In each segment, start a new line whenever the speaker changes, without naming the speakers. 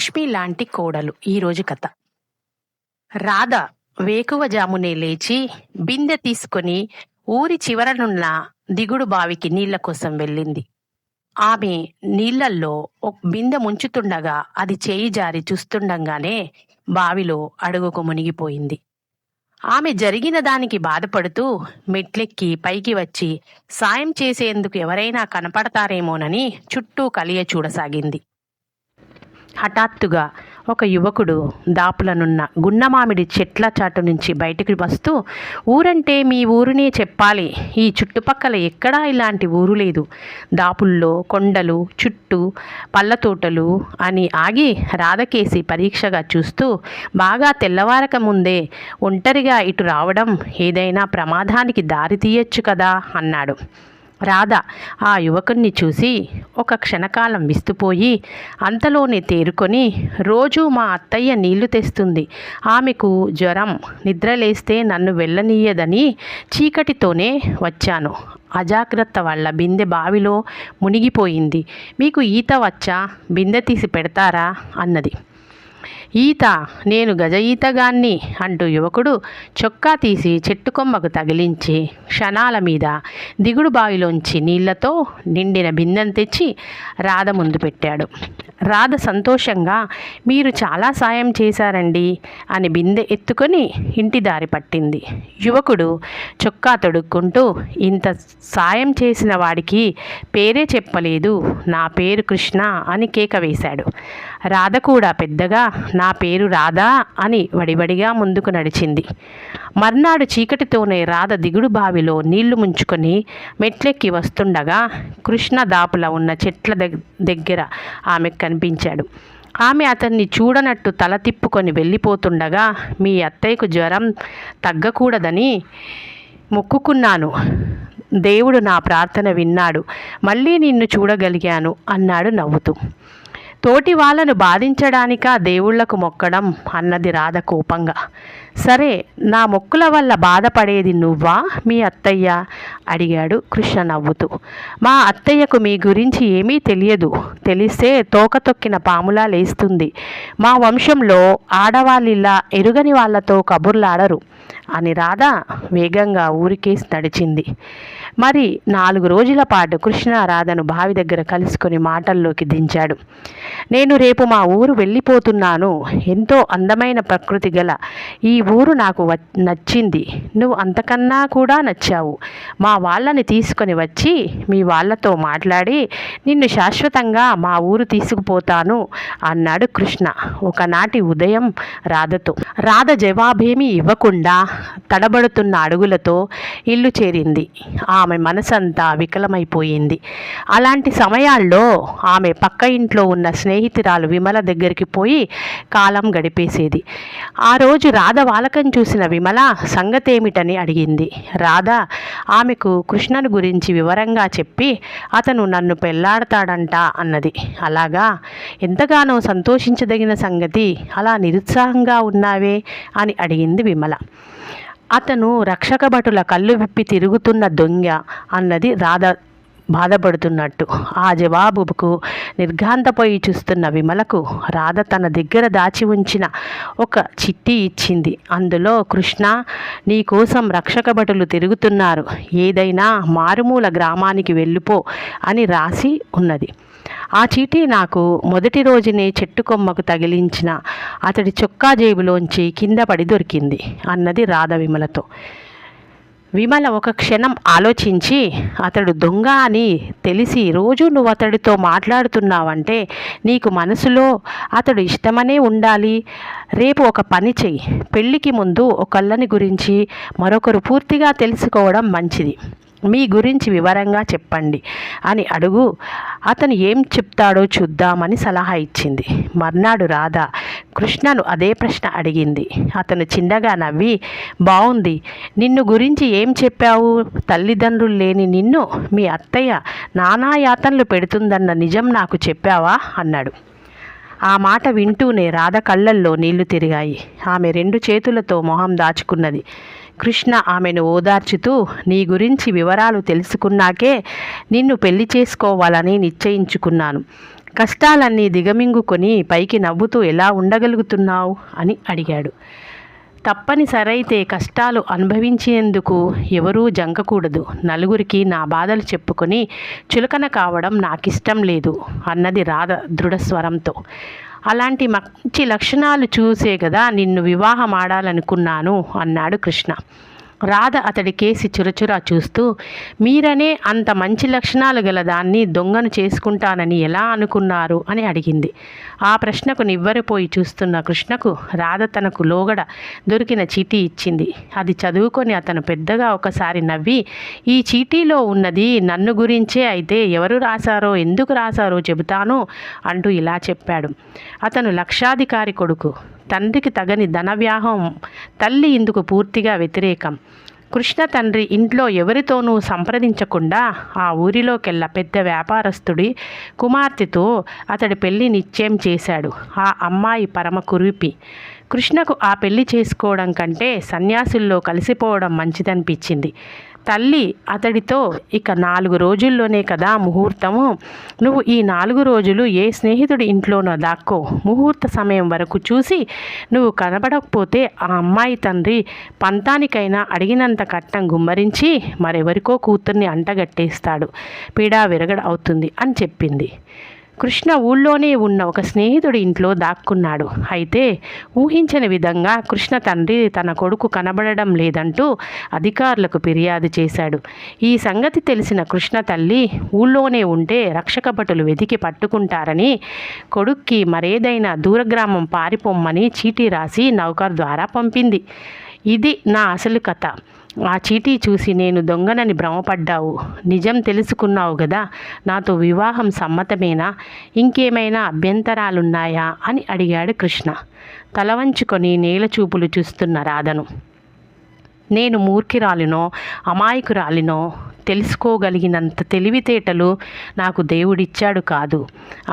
లక్ష్మి లాంటి కోడలు. ఈరోజు కథ. రాధ వేకువజామునే లేచి బిందె తీసుకొని ఊరి చివరనున్న దిగుడు బావికి నీళ్ల కోసం వెళ్ళింది. ఆమె నీళ్లల్లో ఒక బిందె ముంచుతుండగా అది చేయి జారి చూస్తుండగానే బావిలో అడుగుకు మునిగిపోయింది. ఆమె జరిగిన దానికి బాధపడుతూ మెట్లెక్కి పైకి వచ్చి సాయం చేసేందుకు ఎవరైనా కనపడతారేమోనని చుట్టూ కలియ చూడసాగింది. హఠాత్తుగా ఒక యువకుడు దాపులనున్న గున్నమామిడి చెట్ల చాటు నుంచి బయటికి వస్తూ, ఊరంటే మీ ఊరునే చెప్పాలి, ఈ చుట్టుపక్కల ఎక్కడా ఇలాంటి ఊరు లేదు, దాపుల్లో కొండలు చుట్టూ పళ్ళతోటలు అని ఆగి రాధకేసి పరీక్షగా చూస్తూ, బాగా తెల్లవారక ముందే ఒంటరిగా ఇటు రావడం ఏదైనా ప్రమాదానికి దారి తీయొచ్చు కదా అన్నాడు. రాధ ఆ యువకుణ్ణి చూసి ఒక క్షణకాలం విస్తుపోయి అంతలోనే తేరుకొని, రోజూ మా అత్తయ్య నీళ్లు తెస్తుంది, ఆమెకు జ్వరం, నిద్రలేస్తే నన్ను వెళ్ళనీయదని చీకటితోనే వచ్చాను, అజాగ్రత్త వల్ల బిందె బావిలో మునిగిపోయింది, మీకు ఈత వచ్చా, బిందె తీసి పెడతారా అన్నది. ఈత? నేను గజ ఈతగాన్ని అంటూ యువకుడు చొక్కా తీసి చెట్టు కొమ్మకు తగిలించి క్షణాల మీద దిగుడు బావిలోంచి నీళ్లతో నిండిన బిందెను తెచ్చి రాధ ముందు పెట్టాడు. రాధ సంతోషంగా, మీరు చాలా సాయం చేశారండి అని బిందె ఎత్తుకొని ఇంటి దారి పట్టింది. యువకుడు చొక్కా తొడుక్కుంటూ, ఇంత సాయం చేసిన వాడికి పేరే చెప్పలేదు, నా పేరు కృష్ణ అని కేక వేశాడు. రాధ కూడా పెద్దగా, నా పేరు రాధ అని వడివడిగా ముందుకు నడిచింది. మర్నాడు చీకటితోనే రాధ దిగుడు బావిలో నీళ్లు ముంచుకొని మెట్లెక్కి వస్తుండగా కృష్ణ దాపుల ఉన్న చెట్ల దగ్గర ఆమెకు కనిపించాడు. ఆమె అతన్ని చూడనట్టు తల తిప్పుకొని వెళ్ళిపోతుండగా, మీ అత్తయ్యకు జ్వరం తగ్గకూడదని మొక్కుకున్నాను, దేవుడు నా ప్రార్థన విన్నాడు, మళ్ళీ నిన్ను చూడగలిగాను అన్నాడు నవ్వుతూ. తోటి వాళ్ళను బాధించడానికా దేవుళ్లకు మొక్కడం అన్నది రాధ కోపంగా. సరే, నా మొక్కుల వల్ల బాధపడేది నువ్వా మీ అత్తయ్య అడిగాడు కృష్ణ నవ్వుతూ. మా అత్తయ్యకు మీ గురించి ఏమీ తెలియదు, తెలిస్తే తోక తొక్కిన పాములా లేస్తుంది, మా వంశంలో ఆడవాళ్ళిలా ఎరుగని వాళ్లతో కబుర్లాడరు అని రాధ వేగంగా ఊరికేసి నడిచింది. మరి 4 రోజుల పాటు కృష్ణ రాధను బావి దగ్గర కలుసుకొని మాటల్లోకి దించాడు. నేను రేపు మా ఊరు వెళ్ళిపోతున్నాను, ఎంతో అందమైన ప్రకృతి గల ఈ ఊరు నాకు నచ్చింది, నువ్వు అంతకన్నా కూడా నచ్చావు, మా వాళ్ళని తీసుకొని వచ్చి మీ వాళ్ళతో మాట్లాడి నిన్ను శాశ్వతంగా మా ఊరు తీసుకుపోతాను అన్నాడు కృష్ణ ఒకనాటి ఉదయం రాధతో. రాధ జవాబేమీ ఇవ్వకుండా తడబడుతున్న అడుగులతో ఇల్లు చేరింది. ఆమె మనసంతా వికలమైపోయింది. అలాంటి సమయాల్లో ఆమె పక్క ఇంట్లో ఉన్న స్నేహితురాలు విమల దగ్గరికి పోయి కాలం గడిపేసేది. ఆ రోజు రాధ వాలకం చూసిన విమల సంగతేమిటని అడిగింది. రాధ ఆమెకు కృష్ణను గురించి వివరంగా చెప్పి, అతను నన్ను పెళ్లాడతాడంట అన్నది. అలాగా, ఎంతగానో సంతోషించదగిన సంగతి, అలా నిరుత్సాహంగా ఉన్నావే అని అడిగింది విమల. అతను రక్షక భటుల కళ్ళు విప్పి తిరుగుతున్న దొంగ అన్నది రాధ బాధపడుతున్నట్టు. ఆ జవాబుకు నిర్ఘాంతపోయి చూస్తున్న విమలకు రాధ తన దగ్గర దాచి ఉంచిన ఒక చిట్టి ఇచ్చింది. అందులో, కృష్ణ, నీకోసం రక్షక భటులు తిరుగుతున్నారు, ఏదైనా మారుమూల గ్రామానికి వెళ్ళిపో అని రాసి ఉన్నది. ఆ చీటీ నాకు మొదటి రోజునే చెట్టు కొమ్మకు తగిలించిన అతడి చొక్కా జేబులోంచి కింద పడి దొరికింది అన్నది రాధ విమలతో. విమల ఒక క్షణం ఆలోచించి, అతడు దొంగ అని తెలిసి రోజు నువ్వు అతడితో మాట్లాడుతున్నావంటే నీకు మనసులో అతడు ఇష్టమనే ఉండాలి. రేపు ఒక పని చెయ్యి, పెళ్ళికి ముందు ఒకళ్ళని గురించి మరొకరు పూర్తిగా తెలుసుకోవడం మంచిది, మీ గురించి వివరంగా చెప్పండి అని అడుగు, అతను ఏం చెప్తాడో చూద్దామని సలహా ఇచ్చింది. మర్నాడు రాధ కృష్ణను అదే ప్రశ్న అడిగింది. అతను చిన్నగా నవ్వి, బావుంది, నిన్ను గురించి ఏం చెప్పావు, తల్లిదండ్రులు లేని నిన్ను మీ అత్తయ్య నానా యాతనలు పెడుతుందన్న నిజం నాకు చెప్పావా అన్నాడు. ఆ మాట వింటూనే రాధ కళ్ళల్లో నీళ్లు తిరిగాయి. ఆమె 2 చేతులతో మొహం దాచుకున్నది. కృష్ణ ఆమెను ఓదార్చుతూ, నీ గురించి వివరాలు తెలుసుకున్నాకే నిన్ను పెళ్లి చేసుకోవాలని నిశ్చయించుకున్నాను. కష్టాలన్నీ దిగమింగుకొని పైకి నవ్వుతూ ఎలా ఉండగలుగుతున్నావు అని అడిగాడు. తప్పనిసరైతే కష్టాలు అనుభవించేందుకు ఎవరూ జంకకూడదు. నలుగురికి నా బాధలు చెప్పుకొని చులకన కావడం నాకిష్టం లేదు అన్నది రాధ దృఢస్వరంతో. అలాంటి మంచి లక్షణాలు చూసే కదా నిన్ను వివాహం ఆడాలనుకున్నాను అన్నాడు కృష్ణ. రాధ అతడి కేసి చురచురా చూస్తూ, మీరనే అంత మంచి లక్షణాలు గల దాన్ని దొంగను చేసుకుంటానని ఎలా అనుకున్నారు అని అడిగింది. ఆ ప్రశ్నకు నివ్వెరపోయి చూస్తున్న కృష్ణకు రాధ తనకు లోగడ దొరికిన చీటీ ఇచ్చింది. అది చదువుకొని అతను పెద్దగా ఒకసారి నవ్వి, ఈ చీటీలో ఉన్నది నన్ను గురించే అయితే ఎవరు రాశారో ఎందుకు రాశారో చెబుతాను అంటూ ఇలా చెప్పాడు. అతను లక్షాధికారి కొడుకు. తండ్రికి తగని ధనవ్యాహం, తల్లి ఇందుకు పూర్తిగా వ్యతిరేకం. కృష్ణ తండ్రి ఇంట్లో ఎవరితోనూ సంప్రదించకుండా ఆ ఊరిలోకెల్లా పెద్ద వ్యాపారస్తుడి కుమార్తెతో అతడి పెళ్లి నిశ్చయం చేశాడు. ఆ అమ్మాయి పరమ కురూపి. కృష్ణకు ఆ పెళ్లి చేసుకోవడం కంటే సన్యాసుల్లో కలిసిపోవడం మంచిదనిపించింది. తల్లి అతడితో, ఇక 4 రోజుల్లోనే కదా ముహూర్తము, నువ్వు ఈ 4 రోజులు ఏ స్నేహితుడి ఇంట్లోనో దాక్కో. ముహూర్త సమయం వరకు చూసి నువ్వు కనబడకపోతే ఆ అమ్మాయి తండ్రి పంతానికైనా అడిగినంత కట్నం గుమ్మరించి మరెవరికో కూతుర్ని అంటగట్టేస్తాడు. పీడా విరగడ అవుతుంది అని చెప్పింది. కృష్ణ ఊళ్ళోనే ఉన్న ఒక స్నేహితుడి ఇంట్లో దాక్కున్నాడు. అయితే ఊహించని విధంగా కృష్ణ తండ్రి తన కొడుకు కనబడడం లేదంటూ అధికారులకు ఫిర్యాదు చేశాడు. ఈ సంగతి తెలిసిన కృష్ణ తల్లి ఊళ్ళోనే ఉంటే రక్షకభటులు వెతికి పట్టుకుంటారని కొడుక్కి మరేదైనా దూరగ్రామం పారిపోమ్మని చీటీ రాసి నౌకర్ ద్వారా పంపింది. ఇది నా అసలు కథ. ఆ చీటీ చూసి నేను దొంగనని భ్రమపడ్డావు. నిజం తెలుసుకున్నావు కదా. నాతో వివాహం సమ్మతమేనా? ఇంకేమైనా అభ్యంతరాలున్నాయా అని అడిగాడు కృష్ణ తల వంచుకొని నేల చూపులు చూస్తున్న రాధను. నేను మూర్ఖిరాలినో అమాయకురాలినో తెలుసుకోగలిగినంత తెలివితేటలు నాకు దేవుడిచ్చాడు కాదు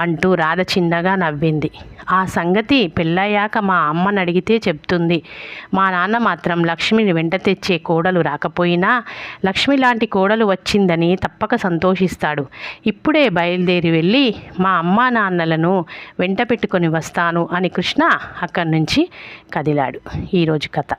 అంటూ రాధ చిన్నగా నవ్వింది. ఆ సంగతి పెళ్ళయ్యాక మా అమ్మని అడిగితే చెప్తుంది. మా నాన్న మాత్రం లక్ష్మిని వెంట తెచ్చే కోడలు రాకపోయినా లక్ష్మి లాంటి కోడలు వచ్చిందని తప్పక సంతోషిస్తాడు. ఇప్పుడే బయలుదేరి వెళ్ళి మా అమ్మా నాన్నలను వెంట పెట్టుకొని వస్తాను అని కృష్ణ అక్కడి నుంచి కదిలాడు. ఈరోజు కథ.